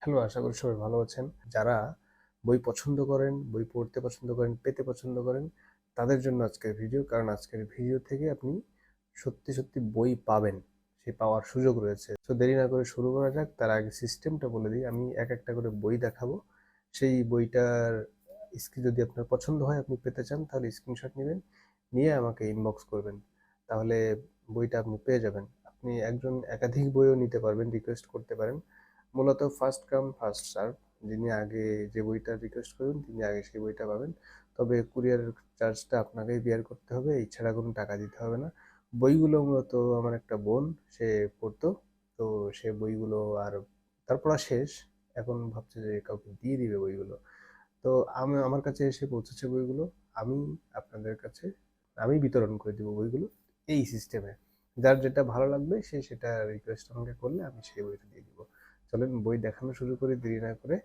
Hello, আশা করি সবাই ভালো আছেন। যারা বই পছন্দ করেন, বই পড়তে পছন্দ করেন, পেতে পছন্দ করেন, তাদের জন্য আজকের ভিডিও। কারণ আজকের ভিডিও থেকে আপনি সত্যি সত্যি বই পাবেন, সেই পাওয়ার সুযোগ রয়েছে। তো দেরি না করে শুরু করা যাক। তার আগে সিস্টেমটা বলে দিই। আমি এক একটা করে বই দেখাবো। সেই বইটার যদি আপনার পছন্দ হয়, আপনি পেতে চান, তাহলে স্ক্রিনশট নেবেন, নিয়ে আমাকে ইনবক্স করবেন। তাহলে বইটা আপনি পেয়ে যাবেন। আপনি একাধিক বইও নিতে পারবেন, রিকোয়েস্ট করতে পারেন। মূলত ফার্স্ট কাম ফার্স্ট সার্ভ। যিনি আগে যে বইটা রিকোয়েস্ট করবেন তিনি আগে সেই বইটা পাবেন। তবে কুরিয়ার চার্জটা আপনাকেই বিয়ার করতে হবে, এছাড়া কোনো টাকা দিতে হবে না। বইগুলো মূলত আমার একটা বোন, সে পড়তো। তো সে বইগুলো আর তার পড়া শেষ। এখন ভাবছে যে কাউকে দিয়ে দিবে বইগুলো। তো আমার কাছে এসে পৌঁছেছে বইগুলো। আমি আপনাদের কাছে আমি বিতরণ করে দিব বইগুলো, এই সিস্টেমে। যার যেটা ভালো লাগবে সে সেটা রিকোয়েস্ট আমাকে করলে আমি সেই বইটা দিয়ে দিব। চলেন বই দেখানো শুরু করি দেরি না করে।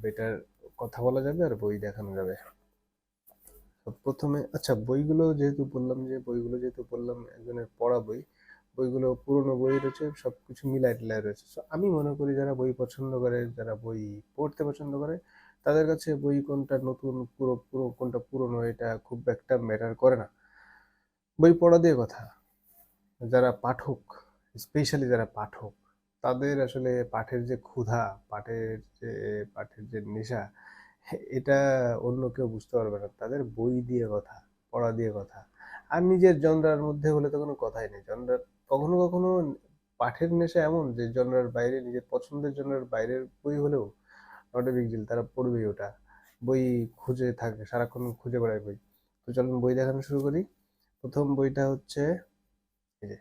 বইটার কথা বলা যাবে আর বই দেখানো যাবে। তো প্রথমে আচ্ছা, বইগুলো যেহেতু বললাম একজনের পড়া বই, বইগুলো পুরোনো বই রয়েছে, সবকিছু মিলাই টিলাই রয়েছে। So, আমি মনে করি যারা বই পছন্দ করে, যারা বই পড়তে পছন্দ করে, তাদের কাছে বই কোনটা নতুন, পুরো পুরো কোনটা পুরনো, এটা খুব একটা ম্যাটার করে না। বই পড়া দিয়ে কথা। যারা পাঠক, স্পেশালি যারা পাঠক, তাদের আসলে পাঠের যে ক্ষুধা, পাঠের যে পাঠের যে নেশা, এটা অন্য কেউ বুঝতে পারবে না। তাদের বই দিয়ে কথা, পড়া দিয়ে কথা। আর নিজের জনরার মধ্যে হলে তো কোনো কথাই নেই। জনরার কখনো কখনো পাঠের নেশা এমন যে জনরার বাইরে, নিজের পছন্দের জনরার বাইরের বই হলেও নট এ বিগ ডিল, তারা পড়বেই ওটা। বই খুঁজে থাকে, সারাক্ষণ খুঁজে বেড়ায় বই। তো চলুন বই দেখানো শুরু করি। প্রথম বইটা হচ্ছে এই যে,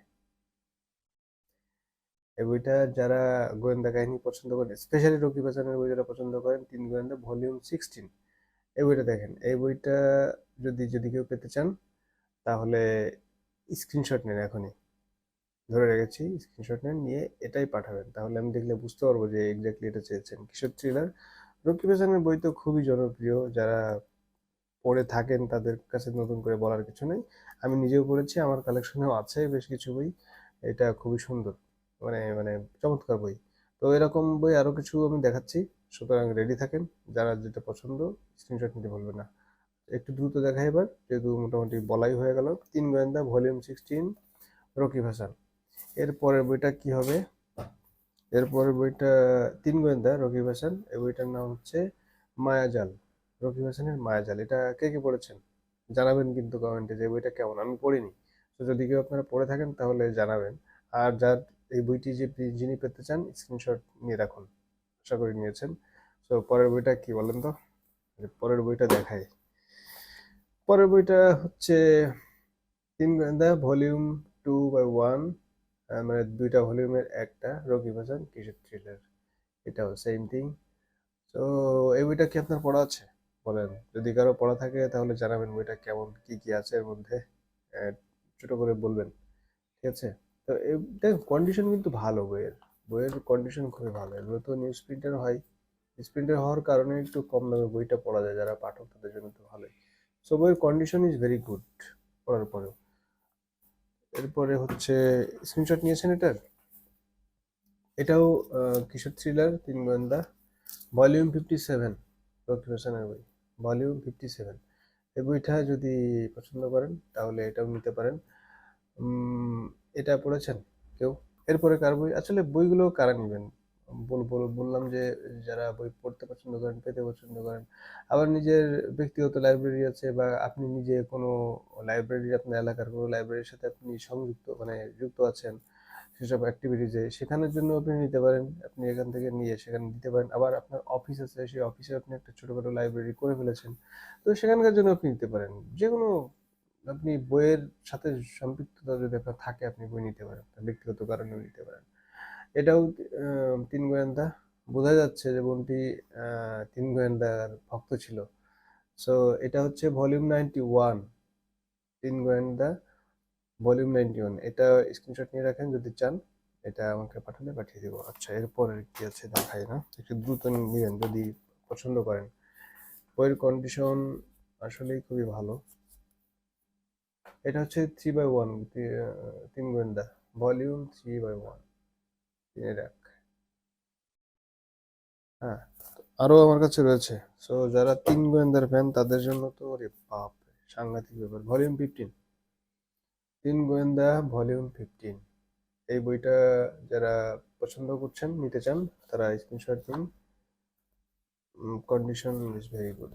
এই বইটা যারা গোয়েন্দা কাহিনী পছন্দ করেন, স্পেশালি রকি বাচানের বই যারা পছন্দ করেন, তিন গোয়েন্দা ভলিউম 16। এই বইটা দেখেন। এই বইটা যদি যদি কেউ পেতে চান, তাহলে স্ক্রিনশট নেন এখনই। ধরে রেখেছি, স্ক্রিনশট নেন, নিয়ে এটাই পাঠাবেন। তাহলে আমি দেখলে বুঝতে পারবো যে এক্স্যাক্টলি এটা চেয়েছেন কিসের থ্রিলার। রকি বাচানের বই তো খুবই জনপ্রিয়, যারা পড়ে থাকেন তাদের কাছে নতুন করে বলার কিছু নেই। আমি নিজেও পড়েছি, আমার কালেকশনেও আছে বেশ কিছু বই। এটা খুবই সুন্দর, মানে মানে চমৎকার বই। তো এরকম বই আরো কিছু আমি দেখাচ্ছি, সুতরাং রেডি থাকেন। যারা যেটা পছন্দ স্ক্রিনশট নিতে ভুলবেন না। একটু দ্রুত দেখা এবার, যেহেতু মোটামুটি বলাই হয়ে গেল। তিন গোয়েন্দা ভলিউম 16, রকি ভাসান। এর পরের বইটা কি হবে? এর পরের বইটা তিন গোয়েন্দা রকি ভাসান, এই বইটার নাম হচ্ছে মায়াজাল। রকি ভাসানের মায়াজাল। এটা কে কে পড়েছেন জানাবেন কিন্তু কমেন্টে যে বইটা কেমন। আমি পড়িনি, তো যদি কেউ আপনারা পড়ে থাকেন তাহলে জানাবেন। আর যার এই বইটি যিনি পেতে চান, স্ক্রিনশট নিয়ে রাখুন। আশা করি নিয়েছেন। তো পরের বইটা কি বলেন তো? পরের বইটা দেখাই। পরের বইটা হচ্ছে তিন গোয়েন্দা ভলিউম 2/1, মানে দুইটা ভলিউমের একটা, রকি ভাসান কিশোর থ্রিলার। এটাও সেম থিং। তো এই বইটা কি আপনার পড়া আছে? বলেন, যদি কারো পড়া থাকে তাহলে জানাবেন বইটা কেমন, কি কি আছে এর মধ্যে। আহ, ছোট করে বলবেন, ঠিক আছে? তো এটা কন্ডিশন কিন্তু ভালো বইয়ের। বইয়ের কন্ডিশন খুবই ভালো। এগুলো তো নিউজ প্রিন্টার হয়, নিউজ প্রিন্টার হওয়ার কারণে একটু কম দামে বইটা পড়া যায়। যারা পাঠক তাদের জন্য তো ভালোই। সো বইয়ের কন্ডিশন ইজ ভেরি গুড পড়ার পরেও। এরপরে হচ্ছে, স্ক্রিনশট নিয়েছেন এটার? এটাও কিশোর থ্রিলার, তিন গোয়েন্দা, ভলিউম 57, রকি হোসেনের বই, ভলিউম 57। এই বইটা যদি পছন্দ করেন তাহলে এটাও নিতে পারেন। উম, এটা পড়েছেন কেউ? এরপরে কার বই, আসলে বইগুলো কারা নেবেন? বললাম যে যারা বই পড়তে পছন্দ করেন, পেতে পছন্দ করেন। আবার নিজের ব্যক্তিগত লাইব্রেরি আছে, বা আপনি নিজে কোনো লাইব্রেরি, আপনার এলাকার কোনো লাইব্রেরির সাথে আপনি সংযুক্ত, মানে যুক্ত আছেন সেসব অ্যাক্টিভিটিজে, সেখানের জন্য আপনি নিতে পারেন। আপনি এখান থেকে নিয়ে সেখানে দিতে পারেন। আবার আপনার অফিস আছে, সেই অফিসে আপনি একটা ছোটখাটো লাইব্রেরি করে ফেলেছেন, তো সেখানকার জন্য আপনি নিতে পারেন। যে কোনো, আপনি বইয়ের সাথে সম্পৃক্ততা যদি আপনার থাকে, আপনি বই নিতে পারেন, আপনার ব্যক্তিগত কারণেও নিতে পারেন। এটাও তিন গোয়েন্দা। বোঝা যাচ্ছে যে বোনটি তিন গোয়েন্দার ভক্ত ছিল। সো এটা হচ্ছে ভলিউম 91, তিন গোয়েন্দা ভলিউম 91। এটা স্ক্রিনশট নিয়ে রাখেন যদি চান, এটা আমাকে পাঠালে পাঠিয়ে দেবো। আচ্ছা, এরপরে কি আছে দেখাই না, একটু দ্রুত নিবেন যদি পছন্দ করেন। বইয়ের কন্ডিশন আসলেই খুবই ভালো। এটা হচ্ছে 3/1, তিন গোয়েন্দা ভলিউম 3/1। হ্যাঁ, আরো আমার কাছে রয়েছে। সো যারা তিন গোয়েন্দার ফ্যান তাদের জন্য তো ওরে বাপ রে, সাংঘাতিক ব্যাপার। ভলিউম 15, তিন গোয়েন্দা ভলিউম 15, এই বইটা যারা পছন্দ করছেন, নিতে চান, তারা স্ক্রিনশট দিন। Condition is very good.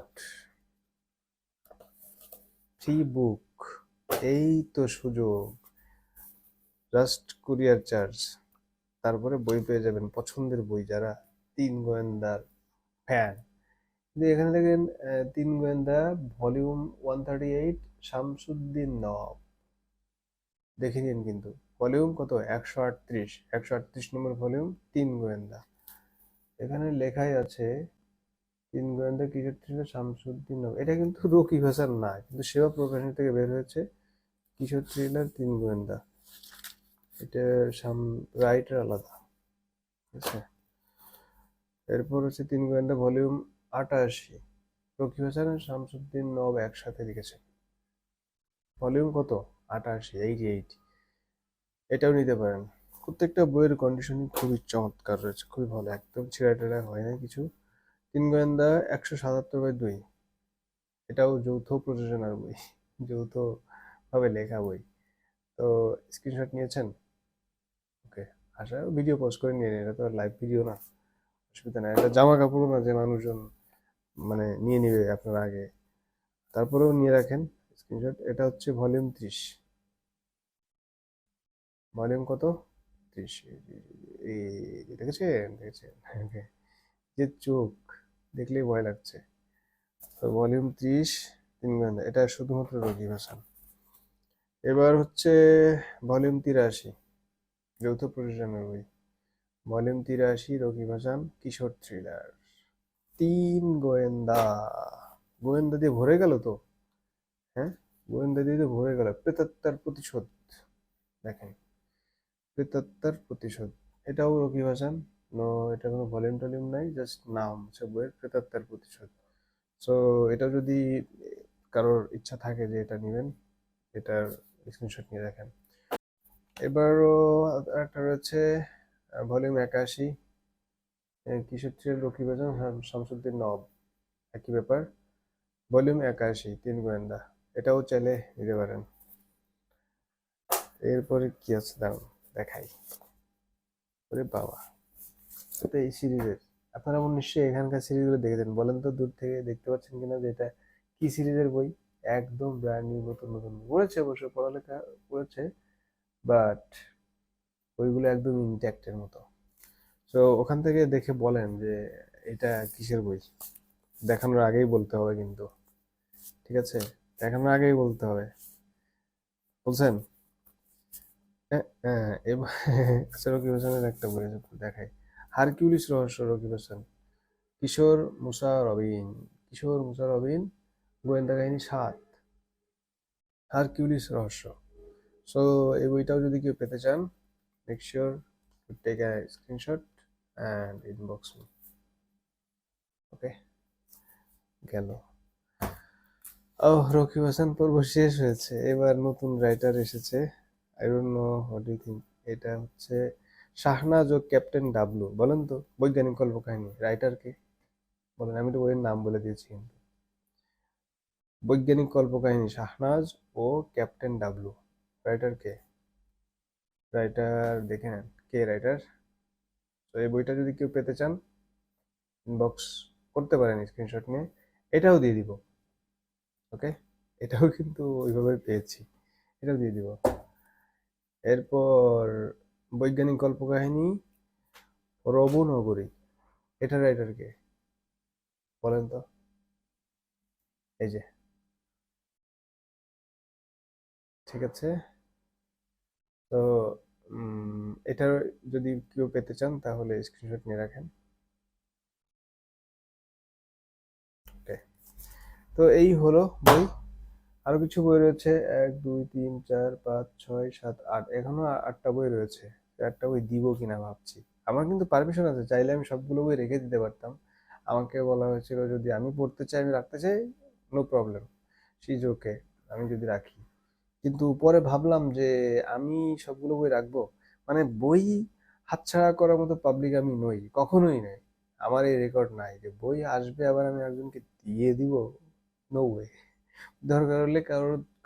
Free book, এই তো সুযোগ। জাস্ট কুরিয়ার চার্জ, তারপরে বই পেয়ে যাবেন, পছন্দের বই যারা তিন গোয়েন্দার ফ্যান। কিন্তু এখানে দেখেন তিন গোয়েন্দা ভলিউম 138, শামসুদ্দিন নওয়াব। দেখে নিন কিন্তু ভলিউম কত, 138, 138 নম্বর ভলিউম, তিন গোয়েন্দা। এখানে লেখাই আছে তিন গোয়েন্দা কিশোর থ্রিলার শামসুদ্দিন নওয়াব। এটা কিন্তু রকি ভাষার না, কিন্তু সেবা প্রকাশনী থেকে বের হয়েছে কিশোর থ্রিলার তিন গোয়েন্দা। এটা রাইটার আলাদা, ঠিক আছে। এরপর হচ্ছে তিন গোয়েন্দা ভলিউম 88, রকি হাসান আর শামসুদ্দিন নওয়াব একসাথে লিখেছে। ভলিউম কত, 88, 88। এটাও নিতে পারেন। প্রত্যেকটা বইয়ের কন্ডিশনিং খুবই চমৎকার রয়েছে, খুবই ভালো, একদম ছেঁড়া টেরা হয় না কিছু। তিন গোয়েন্দা 177/2, এটাও যৌথ প্রযোজনার বই, যৌথ ভাবে লেখা বই। তো স্ক্রিনশট নিয়েছেন? ওকে, আশা ভিডিও পজ করে নিয়ে নিন, এটা তো লাইভ ভিডিও না, অসুবিধা নাই। এটা জামা কাপড়ও না যে মানুষজন মানে নিয়ে নিবে আপনার আগে, তারপরেও নিয়ে রাখেন স্ক্রিনশট। এটা হচ্ছে ভলিউম 30। ভলিউম কত, 30। এই দেখেছেন, দেখেছেন? ওকে, যে চোখ দেখলেই ভয় লাগছে। তো ভলিউম 30, তিন গোয়েন্দা, এটা শুধুমাত্র রকি ভাষণ। এবার হচ্ছে ভলিউম 83, যৌথ প্রযোজনার বই। ভলিউম 83, রকি ভাষণ, কিশোর থ্রিলার, তিন গোয়েন্দা। গোয়েন্দা দিয়ে ভরে গেল তো, হ্যাঁ, গোয়েন্দা দিয়ে তো ভরে গেল। প্রেতাত্মার প্রতিশোধ, দেখেন, প্রেতাত্মার প্রতিশোধ, এটাও রকি ভাষণ। নো, এটা কোনো ভলিউম টলিউম নাই, জাস্ট নাম হচ্ছে বইয়ের, প্রেতাত্মার প্রতিশোধ। সো এটা যদি কারোর ইচ্ছা থাকে যে এটা নেবেন, এটার স্ক্রিনশট নিয়ে রাখেন। এবারও একটা রয়েছে ভলিউম 81, কিশোর থ্রিলার, রকি ভাষণ, শামসুদ্দিন নওয়াব, একই ব্যাপার। ভলিউম 81, তিন গোয়েন্দা, এটাও চাইলে নিতে পারেন। এরপরে কি আছে দাঁড়ান দেখাই। ওরে বাবা, এটা এই সিরিজের, আপনারা মনে নিশ্চয়ই এখানকার সিরিজগুলো দেখেছেন, বলেন তো দূর থেকে দেখতে পাচ্ছেন কিনা যে এটা কি সিরিজের বই। একদম ব্র্যান্ড নিউ, নতুন নতুন পড়েছে, অবশ্য পড়ালেখা করেছে, বাট বইগুলো একদম ইনট্যাক্টের মতো। তো ওখান থেকে দেখে বলেন যে এটা কিসের বই, দেখানোর আগেই বলতে হবে কিন্তু, ঠিক আছে, দেখানোর আগেই বলতে হবে, বলছেন? হ্যাঁ, হ্যাঁ, এবার আচ্ছা, রকি হোসেনের একটা বই আছে, দেখাই। হারকিউলিস রহস্য, রকি হোসেন, কিশোর মুসা রবিন, কিশোর মুসা রবিন, গোয়েন্দা কাহিনী 7, হারকিউলিস রহস্য। সো এই বইটাও যদি কেউ পেতে চান, make sure to take a screenshot and inbox me. Okay, গেল। ও, রকি হাসান পর্ব শেষ হয়েছে, এবার নতুন রাইটার এসেছে। I don't know what you think. এটা হচ্ছে শাহনাজ ও ক্যাপ্টেন ডাবলু। বলেন তো, বৈজ্ঞানিক কল্পকাহিনী, রাইটার কে বলেন? আমি তো বইয়ের নাম বলে দিয়েছি কিন্তু। বৈজ্ঞানিক কল্পকাহিনী, শাহনাজ ও ক্যাপ্টেন ডাবলু, রাইটার কে? রাইটার দেখে নেন, কে রাইটার। তো এই বইটা যদি কেউ পেতে চান, ইনবক্স করতে পারেন স্ক্রিনশট নিয়ে, এটাও দিয়ে দিব। ওকে, এটাও কিন্তু ওইভাবে পেয়েছি, এটাও দিয়ে দিব। এরপর বৈজ্ঞানিক কল্পকাহিনী রবু নগরী, এটা রাইটার কে বলেন তো? এই যে, ঠিক আছে। তো এটা যদি কেউ পেতে চান তাহলে স্ক্রিনশট নিয়ে রাখেন। ওকে, তো এই হলো বই। আরো কিছু বই রয়েছে, 1 2 3 4 5 6 7 8, এখনো 8টা বই রয়েছে। 8টা বই দিব কিনা ভাবছি। আমার কিন্তু পারমিশন আছে, চাইলে আমি সবগুলো বই রেখে দিতে পারতাম। আমাকে বলা হয়েছিল যদি আমি পড়তে চাই, আমি রাখতে চাই, no problem, she is okay, আমি যদি রাখি। কিন্তু পরে ভাবলাম যে আমি সবগুলো বই রাখবো, মানে বই হাতছাড়া করার মতো পাবলিক আমি নই, কখনোই নই। আমার এই রেকর্ড নাই যে বই আসবে আবার আমি একজনকে দিয়ে দিব, নো ওয়ে। দরকার হলে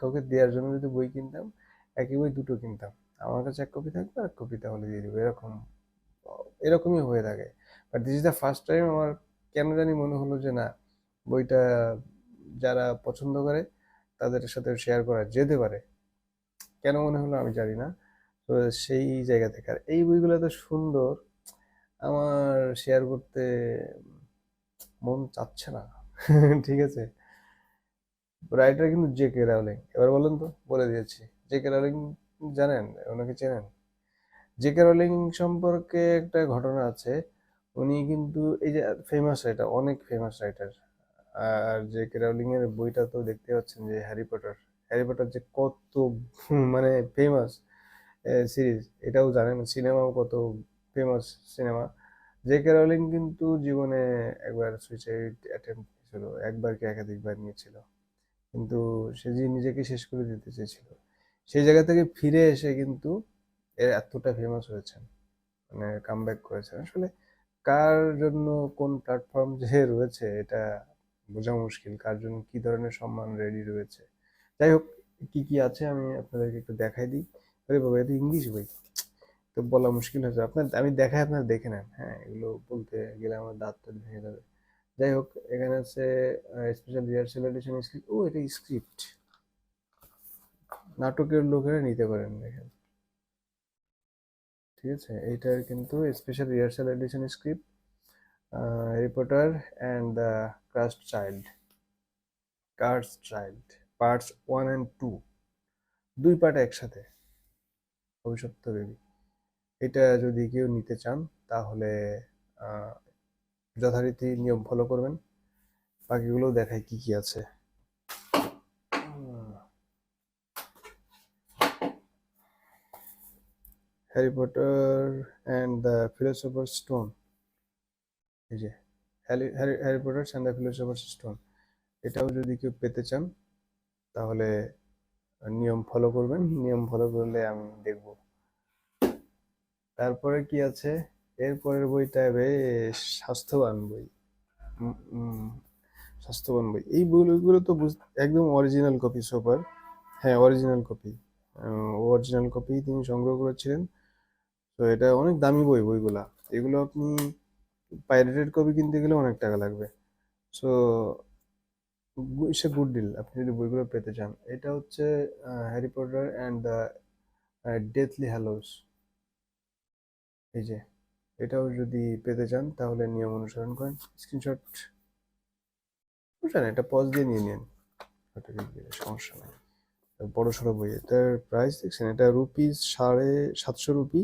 কাউকে দেওয়ার জন্য যদি বই কিনতাম, একই বই দুটো কিনতাম, আমার কাছে এক কপি থাকবে আর কপি তাহলে দিয়ে দিব, এরকমই হয়ে থাকে। But this is the first time আমার কেন জানি মনে হলো যে না, বইটা যারা পছন্দ করে তাদের সাথে শেয়ার করা যেতে পারে। কেন মনে হলো আমি জানি না। তো সেই জায়গা থেকে আর এই বইগুলো তো সুন্দর, আমার শেয়ার করতে মন চাচ্ছে না। ঠিক আছে। রাইটার কিন্তু জে কে রাউলিং। এবার বলেন তো, বলে দিয়েছি। জে কে রাউলিং জানেন, ওনাকে চেনেন? জে কে রাউলিং সম্পর্কে একটা ঘটনা আছে। উনি কিন্তু এই যে ফেমাস রাইটার, অনেক ফেমাস রাইটার। আর জে কে রাউলিং এর বইটা তো দেখতে পাচ্ছেন যে হ্যারি পটার। হ্যারি পটার যে কত মানে ফেমাস সিরিজ, এটাও জানেন। সিনেমাও কত famous cinema. J K Rowling কিন্তু জীবনে একবার সুইসাইড অ্যাটেম্প ছিল, একবার কি একাধিকবার নিয়েছিল। কিন্তু সে যে নিজেকে শেষ করে দিতে চেয়েছিল, সেই জায়গা থেকে ফিরে এসে কিন্তু এর এতটা ফেমাস হয়েছেন, মানে কামব্যাক করেছেন। আসলে কার জন্য কোন প্ল্যাটফর্ম যে রয়েছে এটা বোঝা মুশকিল, কার জন্য কি ধরনের সম্মান রেডি রয়েছে। যাই হোক, কি কি আছে আমি আপনাদেরকে একটু দেখাই দিই। আরে বাবা, এটা ইংলিশ বই, তো বলা মুশকিল হয়েছে আপনার, আমি দেখাই, আপনারা দেখে নেন। হ্যাঁ, এগুলো বলতে গেলে আমার দাঁত টাত ভেঙে যাবে। যাই হোক, এখানে আছে স্পেশাল রিহার্সাল এডিশন স্ক্রিপ্ট। ও, এটা স্ক্রিপ্ট, নাটকের লোকেরা নিতে পারেন, দেখেন। ঠিক আছে, এইটার কিন্তু special rehearsal edition script, Harry Potter and the Cursed Child, parts 1 and 2, দুই পার্ট একসাথে, অভিশপ্ত বেবি। এটা যদি কেউ নিতে চান তাহলে আহ, যথারীতি নিয়ম ফলো করবেন। বাকিগুলোও দেখায় কি কি আছে। Harry Potter and the philosopher stone, এই যে Harry Potter and the philosopher stone, এটাও যদি কেউ পেতে চান তাহলে নিয়ম ফলো করবেন। নিয়ম ফলো করলে আমি দেখব। তারপরে কি আছে, এরপরের বইটা বেশ স্বাস্থ্যবান বই। উম, উম, স্বাস্থ্যবান বই, এই বইগুলো তো একদম অরিজিনাল কপি সোপার। হ্যাঁ, অরিজিনাল কপি, অরিজিনাল কপি তিনি সংগ্রহ করেছিলেন। তো এটা অনেক দামি বই, বইগুলা এগুলো আপনি পাইরেটেড কপি কিনতে গেলে অনেক টাকা লাগবে। So it's a good deal আপনি যদি বইগুলো পেতে চান। এটা হচ্ছে Harry Potter and the Deathly Hallows, এই যে। এটাও যদি পেতে চান তাহলে নিয়ম অনুসরণ করেন, স্ক্রিনশট বুঝলেন, এটা পজ দিয়ে নিয়ে নিন, সমস্যা নেই। বড় সড়ো বই, এটার প্রাইস দেখছেন, এটা রুপিস 750 রুপি,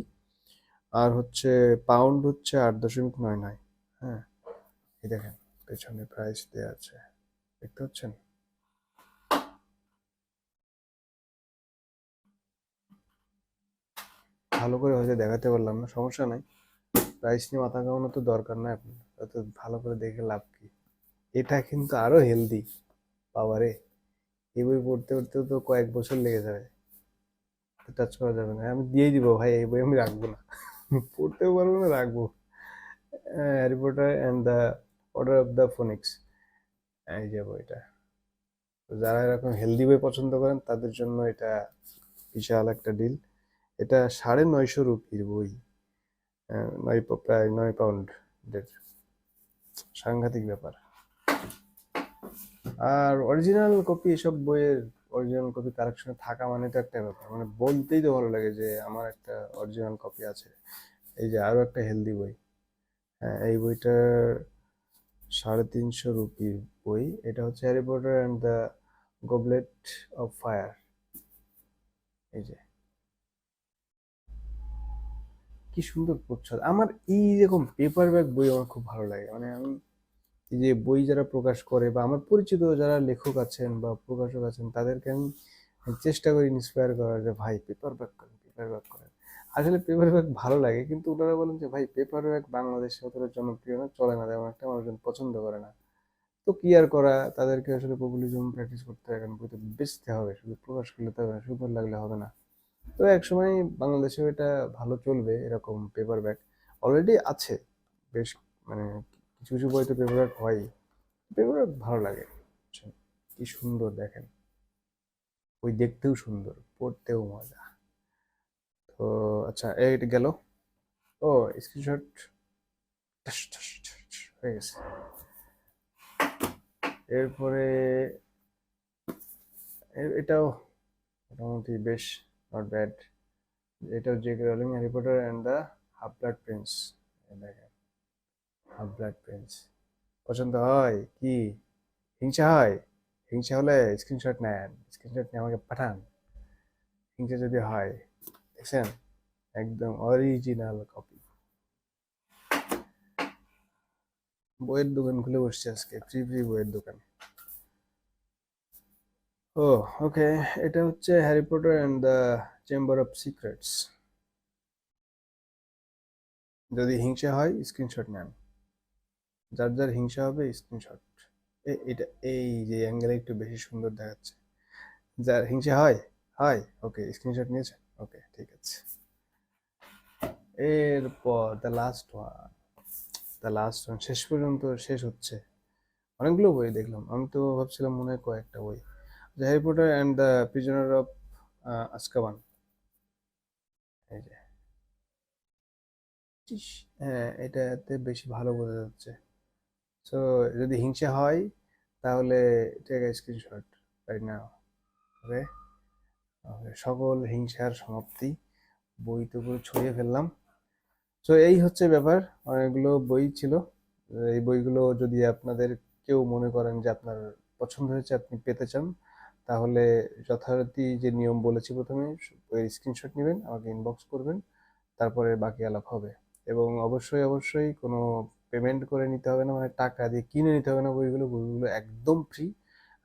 আর হচ্ছে পাউন্ড হচ্ছে 8.99। হ্যাঁ, এই দেখেন পেছনে প্রাইস দেওয়া আছে, দেখতে পাচ্ছেন। ভালো করে হয়তো দেখাতে পারলাম না, সমস্যা নাই। প্রাইস নিয়ে মাথা ঘামানো তো দরকার নাই আপনার, অত ভালো করে দেখে লাভ কি। এটা কিন্তু আরো হেলদি, বাবারে। এই বই পড়তে পড়তেও তো কয়েক বছর লেগে যাবে, টাচ করা যাবে না। আমি দিয়ে দিব ভাই, এই বই আমি রাখবো না। পড়তেও পারবো না, রাখবো। Harry Potter and the order of the Phoenix, এই যে বইটা। তো যারা এরকম হেলদি বই পছন্দ করেন তাদের জন্য এটা বিশাল একটা ডিল। এটা 950 রুপির বই, প্রায় 9 পাউন্ডের, সাংঘাতিক ব্যাপার। আর অরিজিনাল কপি, এসব বইয়ের অরিজিনাল কপি কালেকশনে থাকা মানে তো একটা ব্যাপার, মানে বলতেই তো ভালো লাগে যে আমার একটা অরিজিনাল কপি আছে। এই যে আরো একটা হেলদি বই, হ্যাঁ, এই বইটার 350 রুপির বই। এটা হচ্ছে Harry Potter and the goblet of fire, এই যে। কি সুন্দর প্রচ্ছদ। আমার এই রকম পেপার ব্যাক বই আমার খুব ভালো লাগে। মানে আমি এই যে বই যারা প্রকাশ করে বা আমার পরিচিত যারা লেখক আছেন বা প্রকাশক আছেন তাদেরকে আমি চেষ্টা করি ইন্সপায়ার করার, যে ভাই পেপার ব্যাক করেন, পেপার ব্যাক করেন। আসলে পেপার ব্যাক ভালো লাগে, কিন্তু ওনারা বলেন যে ভাই পেপার ব্যাক বাংলাদেশে অতটা জনপ্রিয় না, চলে না, তেমন একটা মানুষজন পছন্দ করে না। তো কি আর করা, তাদেরকে আসলে পপুলিজম প্র্যাকটিস করতে হয়, কারণ বই তো বেচতে হবে, শুধু প্রকাশ করলে তো হবে না, সুন্দর লাগলে হবে না। তো একসময় বাংলাদেশেও এটা ভালো চলবে, এরকম পেপার ব্যাক অলরেডি আছে বেশ, মানে কিছু কিছু বই তো পেপার ওয়ার্ক হয়, পেপার ওয়ার্ক ভালো লাগে, বুঝছেন? কি সুন্দর দেখেন, বই দেখতেও সুন্দর, পড়তেও মজা। তো আচ্ছা, এইটা গেল। ও, স্ক্রিনশট হয়ে গেছে। এরপরে এটাও মোটামুটি বেশ নট ব্যাড। এটাও J K rolling, Harry Potter and the half blood Prince. দেখেন, হাফ ব্লাড প্রিন্স পছন্দ হয় কি? হিংসা হয়? হিংসা হলে স্ক্রিনশট নেন, স্ক্রিনশট নিয়ে আমাকে পাঠান। হিংসা যদি হয়, দেখছেন, একদম অরিজিনাল কপি। বইয়ের দোকান খুলে বসছে আজকে, ফ্রি ফ্রি বইয়ের দোকান। ও, ওকে, এটা হচ্ছে Harry Potter and the chamber of secrets. যদি হিংসা হয় স্ক্রিনশট নেন, যার যার হিংসা হবে স্ক্রিনশট। এটা এই যে অ্যাঙ্গেলে একটু বেশি সুন্দর দেখাচ্ছে, যার হিংসা হয়, হয়, ওকে, স্ক্রিনশট নিয়েছেন, ওকে, ঠিক আছে। এরপর দ্য লাস্ট ওয়ান শেষ পর্যন্ত শেষ হচ্ছে। অনেকগুলো বই দেখলাম, আমি তো ভাবছিলাম মনে হয় কয়েকটা বই। Harry Potter and the prisoner of Azkaban. এই যে, ইস, হ্যাঁ, এটাতে বেশি ভালো বোঝা যাচ্ছে। সো যদি হিংসা হয় তাহলে টেক স্ক্রিনশট রাইট নাও। ওকে, সকল হিংসার সমাপ্তি, বই তো পুরো ছড়িয়ে ফেললাম। তো এই হচ্ছে ব্যাপার, অনেকগুলো বই ছিল। এই বইগুলো যদি আপনাদের কেউ মনে করেন যে আপনার পছন্দ হয়েছে, আপনি পেতে চান, তাহলে যথারীতি যে নিয়ম বলেছি প্রথমে, বইয়ের স্ক্রিনশট নেবেন, আমাকে ইনবক্স করবেন, তারপরে বাকি আলাপ হবে। এবং অবশ্যই অবশ্যই কোনো পেমেন্ট করে নিতে হবে না, মানে টাকা দিয়ে কিনে নিতে হবে না বইগুলো, বইগুলো একদম ফ্রি।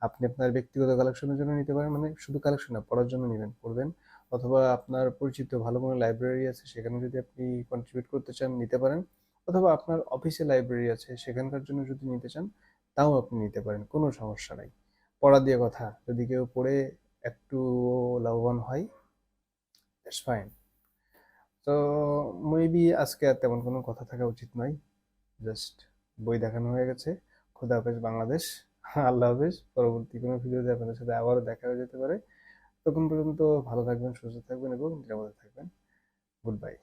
আপনি আপনার ব্যক্তিগত কালেকশনের জন্য নিতে পারেন, মানে শুধু কালেকশন না, পড়ার জন্য নেবেন, পড়বেন। অথবা আপনার পরিচিত ভালো কোনো লাইব্রেরি আছে, সেখানে যদি আপনি কন্ট্রিবিউট করতে চান নিতে পারেন। অথবা আপনার অফিসে লাইব্রেরি আছে, সেখানকার জন্য যদি নিতে চান তাও আপনি নিতে পারেন, কোনো সমস্যা নাই। পড়া দিয়ে কথা, যদি কেউ পড়ে একটু লাভবান হয়, দ্যাটস ফাইন। তো মেবি আজকে আর তেমন কোনো কথা থাকা উচিত নয়, জাস্ট বই দেখানো হয়ে গেছে। খোদা হাফেজ বাংলাদেশ। আল্লাহ হাফেজ। পরবর্তী কোনো ভিডিওতে আপনাদের সাথে আবারও দেখা হয়ে যেতে পারে। তখন পর্যন্ত ভালো থাকবেন, সুস্থ থাকবেন এবং নিরাপদে থাকবেন। Good bye.